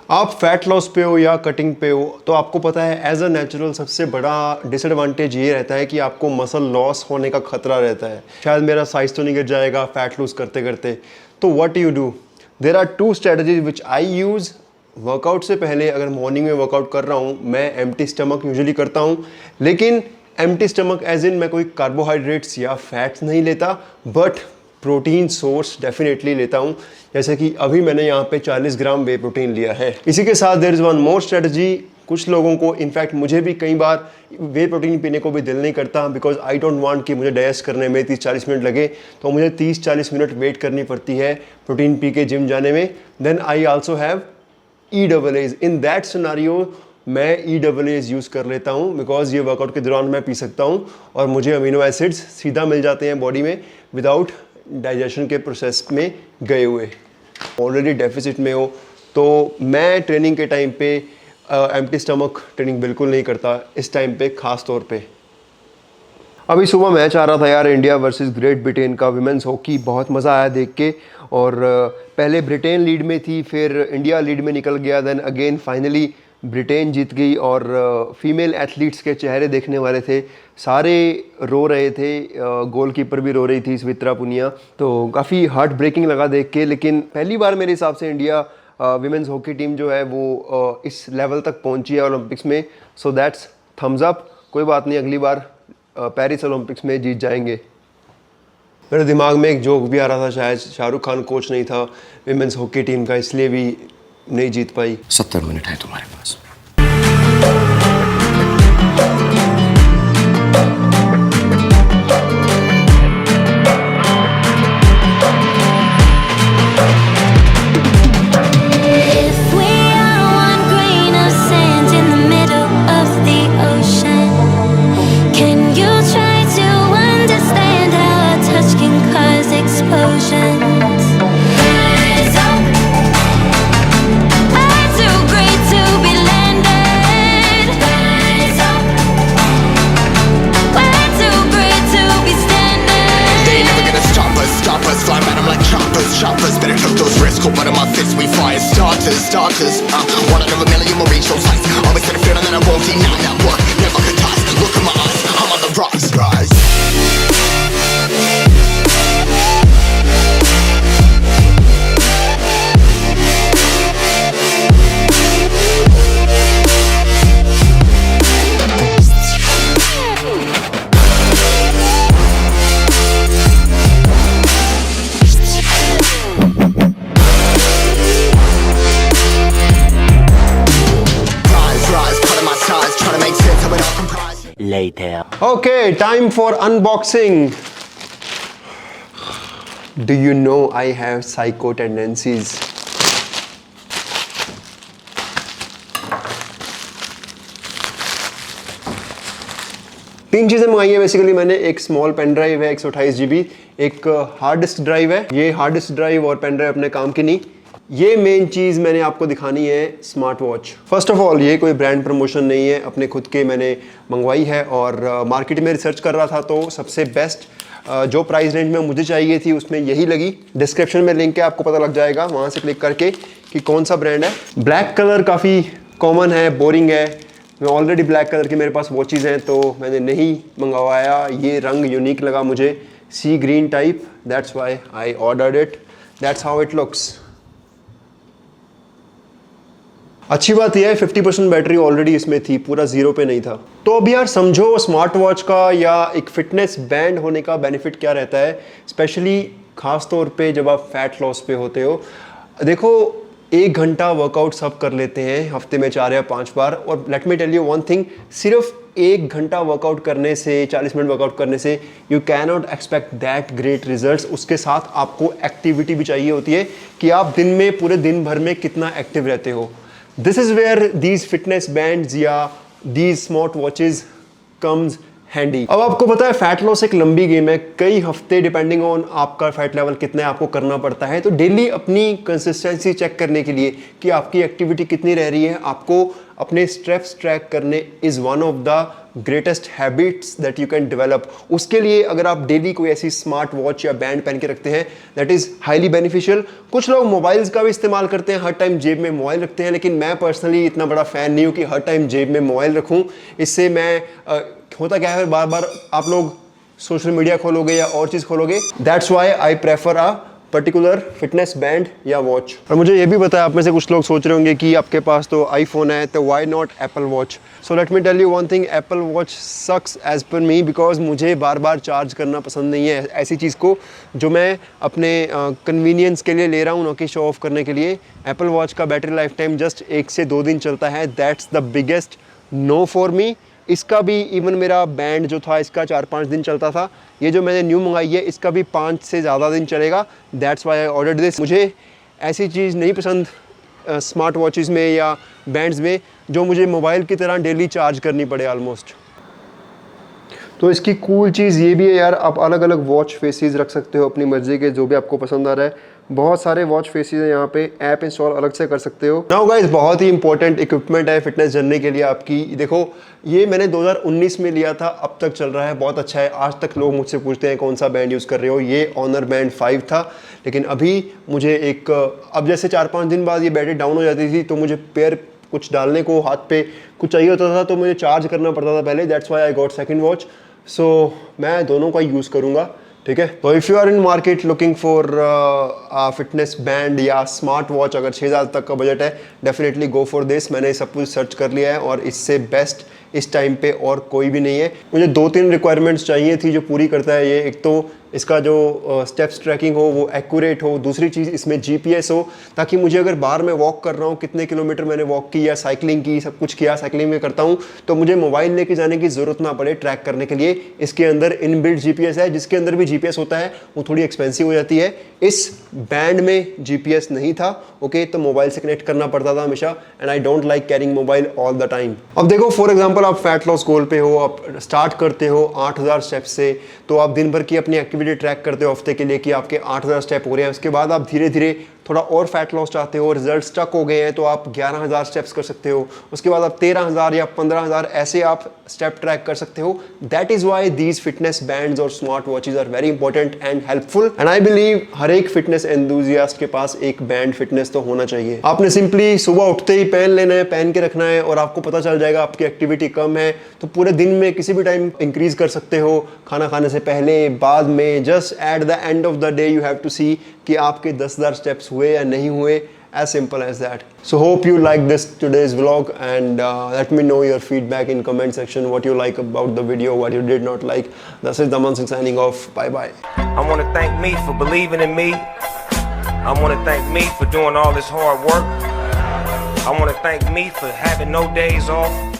आप fat loss पे हो या कटिंग पे हो तो आपको पता है एज अ नेचुरल सबसे बड़ा डिसएडवांटेज ये रहता है कि आपको मसल लॉस होने का खतरा रहता है। शायद मेरा साइज तो नहीं गिर जाएगा फैट लूज करते करते। तो what you do, there are two strategies which I use. Workout से पहले अगर मॉर्निंग में वर्कआउट कर रहा हूँ मैं एम्प्टी स्टमक यूजुअली करता हूँ, लेकिन एम्प्टी स्टमक एज इन मैं कोई कार्बोहाइड्रेट्स या फैट्स नहीं लेता, बट प्रोटीन सोर्स डेफिनेटली लेता हूँ। जैसे कि अभी मैंने यहाँ पे 40 ग्राम वे प्रोटीन लिया है। इसी के साथ there is one more strategy. कुछ लोगों को, इनफैक्ट मुझे भी कई बार वे प्रोटीन पीने को भी दिल नहीं करता, बिकॉज आई डोंट वांट कि मुझे डाइजेस्ट करने में 30-40 मिनट लगे, तो मुझे 30-40 मिनट वेट करनी पड़ती है प्रोटीन पी के जिम जाने में। Then I also have EAAs। In that scenario मैं EAAs यूज़ कर लेता हूँ, बिकॉज ये वर्कआउट के दौरान मैं पी सकता हूँ और मुझे अमीनो एसिड्स सीधा मिल जाते हैं बॉडी में विदाउट डाइजेशन के प्रोसेस में गए हुए। ऑलरेडी डेफिसिट में हो तो मैं ट्रेनिंग के टाइम पे एम्प्टी स्टमक ट्रेनिंग बिल्कुल नहीं करता, इस टाइम पे ख़ास तौर पे। अभी सुबह मैच आ रहा था यार, इंडिया वर्सेस ग्रेट ब्रिटेन का विमेंस हॉकी। बहुत मज़ा आया देख के। और पहले ब्रिटेन लीड में थी, फिर इंडिया लीड में निकल गया, देन अगेन फाइनली ब्रिटेन जीत गई। और फीमेल एथलीट्स के चेहरे देखने वाले थे, सारे रो रहे थे, गोलकीपर भी रो रही थी स्वित्रा पुनिया। तो काफ़ी हार्ट ब्रेकिंग लगा देख के। लेकिन पहली बार मेरे हिसाब से इंडिया विमेंस हॉकी टीम जो है वो इस लेवल तक पहुंची है ओलंपिक्स में। So that's thumbs up. कोई बात नहीं, अगली बार पेरिस ओलंपिक्स में जीत जाएंगे। मेरे दिमाग में एक जोक भी आ रहा था, शायद शाहरुख खान कोच नहीं था विमेंस हॉकी टीम का, इसलिए भी नहीं जीत पाई। 70 मिनट है तुम्हारे पास। Shoppers, better took those risks. Cold blood in my fists, we fire starters. One out of a million will reach those heights. Always said a feeling that I won't deny that work. Never could toss. Look in my eyes, I'm on the rocks. Rise. Later. Okay, time for unboxing. Do you know I have psycho tendencies? तीन चीज़ें मंगाई है basically मैंने। एक small pen drive है 128 GB, एक hard disk drive है। ये हार्ड डिस्क ड्राइव और पेन ड्राइव अपने काम की नहीं। ये मेन चीज़ मैंने आपको दिखानी है smart watch. First of all ये कोई ब्रांड प्रमोशन नहीं है, अपने खुद के मैंने मंगवाई है और मार्केट में रिसर्च कर रहा था तो सबसे बेस्ट जो प्राइस रेंज में मुझे चाहिए थी उसमें यही लगी। डिस्क्रिप्शन में लिंक है, आपको पता लग जाएगा वहाँ से क्लिक करके कि कौन सा ब्रांड है। ब्लैक कलर काफ़ी कॉमन है, बोरिंग है। मैं ऑलरेडी ब्लैक कलर की मेरे पास वॉचेज़ हैं तो मैंने नहीं मंगवाया। ये रंग यूनिक लगा मुझे, sea green type, that's why I ordered it. That's how it looks. अच्छी बात यह है 50% बैटरी ऑलरेडी इसमें थी, पूरा जीरो पे नहीं था। तो अब यार समझो स्मार्ट वॉच का या एक फिटनेस बैंड होने का बेनिफिट क्या रहता है, स्पेशली खास तौर पे जब आप फैट लॉस पे होते हो। देखो 1 घंटा वर्कआउट सब कर लेते हैं हफ्ते में 4 या 5 बार, और let me tell you one thing, सिर्फ 1 घंटा वर्कआउट करने से, 40 मिनट वर्कआउट करने से you can not expect that great results. उसके साथ आपको एक्टिविटी भी चाहिए होती है कि आप दिन में, पूरे दिन भर में कितना एक्टिव रहते हो। This is where these fitness bands या these smart watches comes handy। अब आपको पता है फैट लॉस एक लंबी गेम है, कई हफ्ते डिपेंडिंग ऑन आपका फैट लेवल कितना है आपको करना पड़ता है। तो डेली अपनी कंसिस्टेंसी चेक करने के लिए कि आपकी एक्टिविटी कितनी रह रही है, आपको अपने स्टेप्स ट्रैक करने is one of the greatest habits that you can develop. उसके लिए अगर आप डेली कोई ऐसी स्मार्ट वॉच या बैंड पहन के रखते हैं दैट इज़ हाईली बेनिफिशियल। कुछ लोग मोबाइल्स का भी इस्तेमाल करते हैं, हर टाइम जेब में मोबाइल रखते हैं, लेकिन मैं पर्सनली इतना बड़ा फ़ैन नहीं हूँ कि हर टाइम जेब में मोबाइल रखूँ। इससे मैं होता क्या है, बार बार आप लोग सोशल मीडिया खोलोगे या और चीज़ खोलोगे। That's why I prefer a particular fitness band या वॉच। और मुझे ये भी बताया, आप में से कुछ लोग सोच रहे होंगे कि आपके पास तो आईफोन है तो why not Apple watch. So let me tell you one thing, Apple watch sucks as per me, because मुझे बार बार चार्ज करना पसंद नहीं है ऐसी चीज़ को जो मैं अपने कन्वीनियंस के लिए ले रहा हूँ, ना कि शो ऑफ करने के लिए। एप्पल वॉच का बैटरी लाइफ टाइम जस्ट 1 से 2 दिन चलता है। That's the biggest no for me. इसका भी इवन मेरा बैंड जो था इसका 4-5 दिन चलता था। ये जो मैंने न्यू मंगाई है इसका भी 5 से ज़्यादा दिन चलेगा। That's why I ordered this. मुझे ऐसी चीज़ नहीं पसंद स्मार्ट वॉचेस में या बैंड्स में जो मुझे मोबाइल की तरह डेली चार्ज करनी पड़े ऑलमोस्ट। तो इसकी कूल चीज़ ये भी है यार, आप अलग अलग वॉच फेसेस रख सकते हो अपनी मर्जी के, जो भी आपको पसंद आ रहा है। बहुत सारे वॉच फेसेस हैं यहाँ पे, ऐप इंस्टॉल अलग से कर सकते हो। नाउ गाइस, बहुत ही इंपॉर्टेंट इक्विपमेंट है फिटनेस जर्नी के लिए आपकी। देखो, ये मैंने 2019 में लिया था, अब तक चल रहा है, बहुत अच्छा है। आज तक लोग मुझसे पूछते हैं कौन सा बैंड यूज़ कर रहे हो। ये ऑनर बैंड 5 था, लेकिन अभी मुझे अब जैसे 4-5 दिन बाद ये बैटरी डाउन हो जाती थी तो मुझे पैर कुछ डालने को, हाथ पे कुछ चाहिए होता था तो मुझे चार्ज करना पड़ता था पहले। That's why I got second watch. So मैं दोनों का यूज़ करूँगा, ठीक है। तो if you are in market looking for fitness band या स्मार्ट वॉच, अगर 6,000 तक का बजट है, डेफिनेटली गो फॉर दिस। मैंने सब कुछ सर्च कर लिया है और इससे बेस्ट इस टाइम पे और कोई भी नहीं है। मुझे 2-3 रिक्वायरमेंट्स चाहिए थी जो पूरी करता है ये। एक तो इसका जो स्टेप्स ट्रैकिंग हो वो एक्यूरेट हो, दूसरी चीज़ इसमें GPS हो, ताकि मुझे अगर बाहर मैं वॉक कर रहा हूँ, कितने किलोमीटर मैंने वॉक की या साइकिलिंग की, सब कुछ किया, साइकिलिंग में करता हूँ, तो मुझे मोबाइल लेके जाने की ज़रूरत ना पड़े ट्रैक करने के लिए। इसके अंदर इनबिल्ट GPS है, जिसके अंदर भी GPS होता है वो थोड़ी एक्सपेंसिव हो जाती है। इस बैंड में GPS नहीं था, ओके, तो मोबाइल से कनेक्ट करना पड़ता था हमेशा, and I don't like carrying mobile all the time. अब देखो, फॉर एग्जाम्पल आप फैट लॉस गोल पे हो, आप स्टार्ट करते हो 8,000 स्टेप्स से, तो आप दिन भर की अपनी एक्टिविटी ट्रैक करते हो हफ्ते के लिए कि आपके 8,000 स्टेप हो रहे हैं। उसके बाद आप धीरे धीरे थोड़ा और फैट लॉस चाहते हो, रिजल्ट स्टक हो गए हैं, तो आप 11,000 स्टेप्स कर सकते हो। उसके बाद आप 13,000 या 15,000 ऐसे आप स्टेप ट्रैक कर सकते हो। That is why these fitness bands और smart watches are very important and helpful, and I believe हर एक फिटनेस एंथुसियास्ट के पास एक बैंड फिटनेस तो होना चाहिए। आपने सिंपली सुबह उठते ही पहन लेना है, पहन के रखना है, और आपको पता चल जाएगा आपकी एक्टिविटी कम है तो पूरे दिन में किसी भी टाइम इंक्रीज कर सकते हो, खाना खाने से पहले, बाद में। Just at the end of the day you have to see कि आपके 10,000 स्टेप्स हुए या नहीं हुए, as simple as that. So hope you like this today's vlog, and let me know your feedback in comment section, what you like about the video, what you did not like. This is Daman Singh signing off. Bye bye. I want to thank me for believing in me. I want to thank me for doing all this hard work. I want to thank me for having no days off.